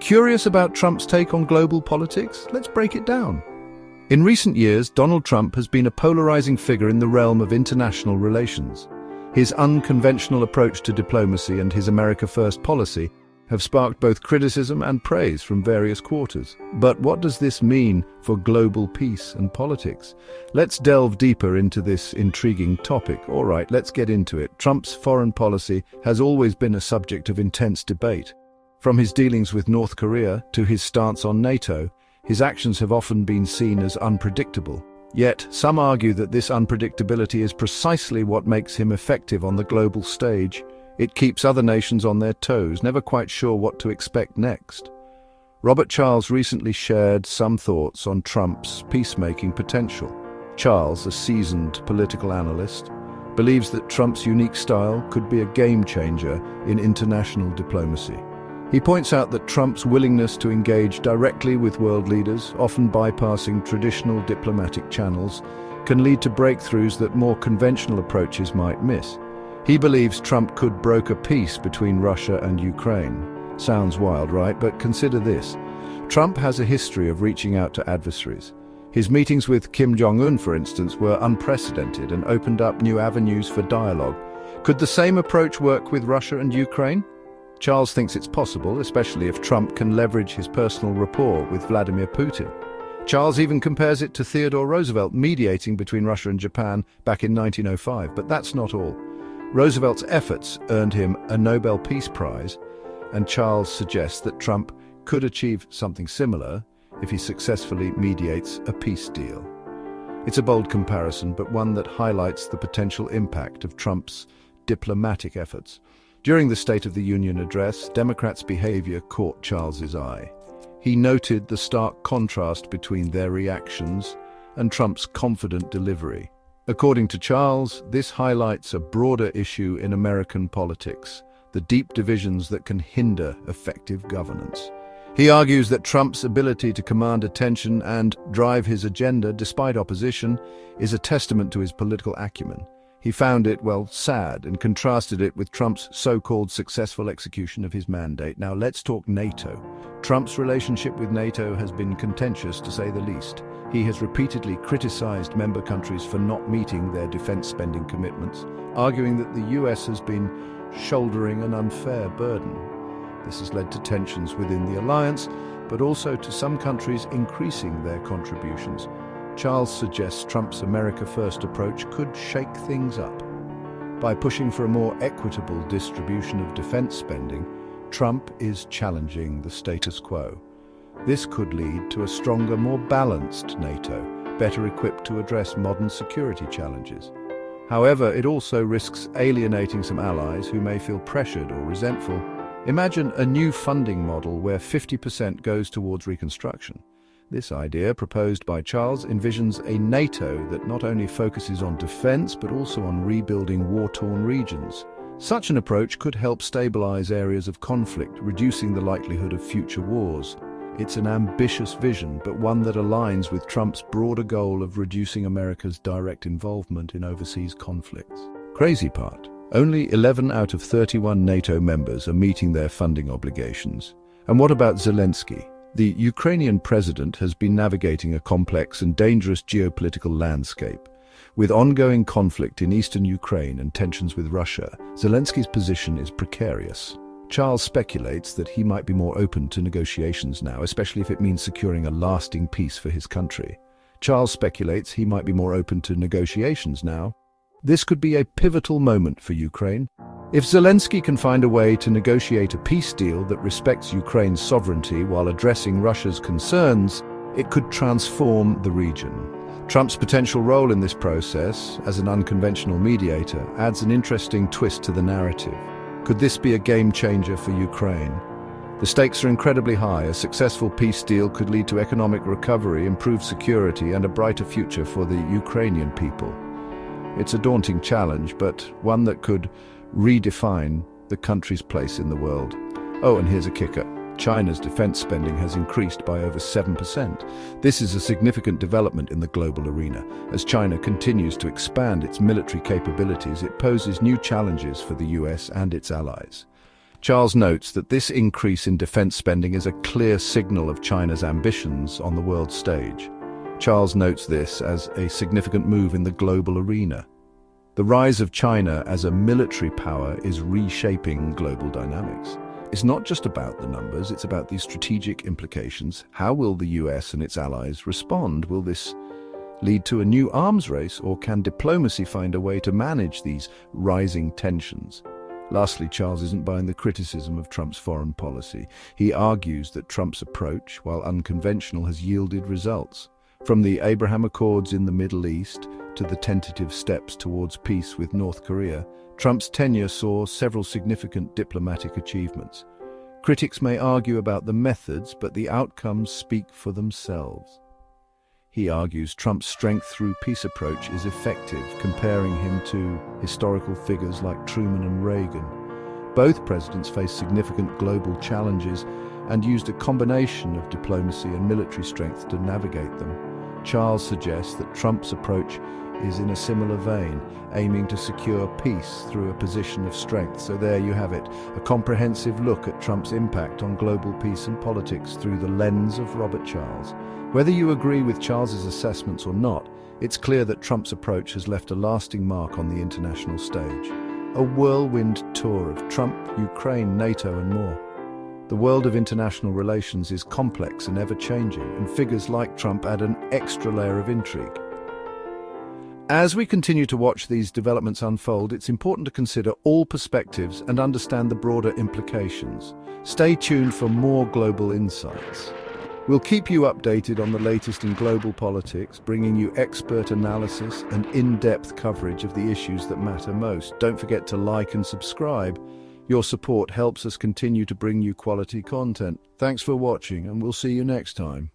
Curious about Trump's take on global politics? Let's break it down. In recent years, Donald Trump has been a polarizing figure in the realm of international relations. His unconventional approach to diplomacy and his America First policy have sparked both criticism and praise from various quarters. But what does this mean for global peace and politics? Let's delve deeper into this intriguing topic. All right, let's get into it. Trump's foreign policy has always been a subject of intense debate. From his dealings with North Korea to his stance on NATO, his actions have often been seen as unpredictable. Yet, some argue that this unpredictability is precisely what makes him effective on the global stage. It keeps other nations on their toes, never quite sure what to expect next. Robert Charles recently shared some thoughts on Trump's peacemaking potential. Charles, a seasoned political analyst, believes that Trump's unique style could be a game-changer in international diplomacy. He points out that Trump's willingness to engage directly with world leaders, often bypassing traditional diplomatic channels, can lead to breakthroughs that more conventional approaches might miss. He believes Trump could broker peace between Russia and Ukraine. Sounds wild, right? But consider this. Trump has a history of reaching out to adversaries. His meetings with Kim Jong-un, for instance, were unprecedented and opened up new avenues for dialogue. Could the same approach work with Russia and Ukraine? Charles thinks it's possible, especially if Trump can leverage his personal rapport with Vladimir Putin. Charles even compares it to Theodore Roosevelt mediating between Russia and Japan back in 1905. But that's not all. Roosevelt's efforts earned him a Nobel Peace Prize, and Charles suggests that Trump could achieve something similar if he successfully mediates a peace deal. It's a bold comparison, but one that highlights the potential impact of Trump's diplomatic efforts. During the State of the Union address, Democrats' behavior caught Charles's eye. He noted the stark contrast between their reactions and Trump's confident delivery. According to Charles, this highlights a broader issue in American politics, the deep divisions that can hinder effective governance. He argues that Trump's ability to command attention and drive his agenda despite opposition is a testament to his political acumen. He found it, sad, and contrasted it with Trump's so-called successful execution of his mandate. Now let's talk NATO. Trump's relationship with NATO has been contentious, to say the least. He has repeatedly criticized member countries for not meeting their defense spending commitments, arguing that the US has been shouldering an unfair burden. This has led to tensions within the alliance, but also to some countries increasing their contributions. Charles suggests Trump's America First approach could shake things up. By pushing for a more equitable distribution of defense spending, Trump is challenging the status quo. This could lead to a stronger, more balanced NATO, better equipped to address modern security challenges. However, it also risks alienating some allies who may feel pressured or resentful. Imagine a new funding model where 50% goes towards reconstruction. This idea, proposed by Charles, envisions a NATO that not only focuses on defense but also on rebuilding war-torn regions. Such an approach could help stabilize areas of conflict, reducing the likelihood of future wars. It's an ambitious vision, but one that aligns with Trump's broader goal of reducing America's direct involvement in overseas conflicts. Crazy part, only 11 out of 31 NATO members are meeting their funding obligations. And what about Zelensky? The Ukrainian president has been navigating a complex and dangerous geopolitical landscape. With ongoing conflict in eastern Ukraine and tensions with Russia, Zelensky's position is precarious. Charles speculates that he might be more open to negotiations now, especially if it means securing a lasting peace for his country. Charles speculates he might be more open to negotiations now. This could be a pivotal moment for Ukraine. If Zelensky can find a way to negotiate a peace deal that respects Ukraine's sovereignty while addressing Russia's concerns, it could transform the region. Trump's potential role in this process, as an unconventional mediator, adds an interesting twist to the narrative. Could this be a game changer for Ukraine? The stakes are incredibly high. A successful peace deal could lead to economic recovery, improved security, and a brighter future for the Ukrainian people. It's a daunting challenge, but one that could redefine the country's place in the world. Oh, and here's a kicker. China's defense spending has increased by over 7%. This is a significant development in the global arena. As China continues to expand its military capabilities, it poses new challenges for the US and its allies. Charles notes that this increase in defense spending is a clear signal of China's ambitions on the world stage. Charles notes this as a significant move in the global arena. The rise of China as a military power is reshaping global dynamics. It's not just about the numbers, it's about these strategic implications. How will the US and its allies respond? Will this lead to a new arms race, or can diplomacy find a way to manage these rising tensions? Lastly, Charles isn't buying the criticism of Trump's foreign policy. He argues that Trump's approach, while unconventional, has yielded results. From the Abraham Accords in the Middle East to the tentative steps towards peace with North Korea, Trump's tenure saw several significant diplomatic achievements. Critics may argue about the methods, but the outcomes speak for themselves. He argues Trump's strength through peace approach is effective, comparing him to historical figures like Truman and Reagan. Both presidents faced significant global challenges and used a combination of diplomacy and military strength to navigate them. Charles suggests that Trump's approach is in a similar vein, aiming to secure peace through a position of strength. So there you have it, a comprehensive look at Trump's impact on global peace and politics through the lens of Robert Charles. Whether you agree with Charles's assessments or not, it's clear that Trump's approach has left a lasting mark on the international stage. A whirlwind tour of Trump, Ukraine, NATO and more. The world of international relations is complex and ever-changing, and figures like Trump add an extra layer of intrigue. As we continue to watch these developments unfold, it's important to consider all perspectives and understand the broader implications. Stay tuned for more global insights. We'll keep you updated on the latest in global politics, bringing you expert analysis and in-depth coverage of the issues that matter most. Don't forget to like and subscribe. Your support helps us continue to bring you quality content. Thanks for watching, and we'll see you next time.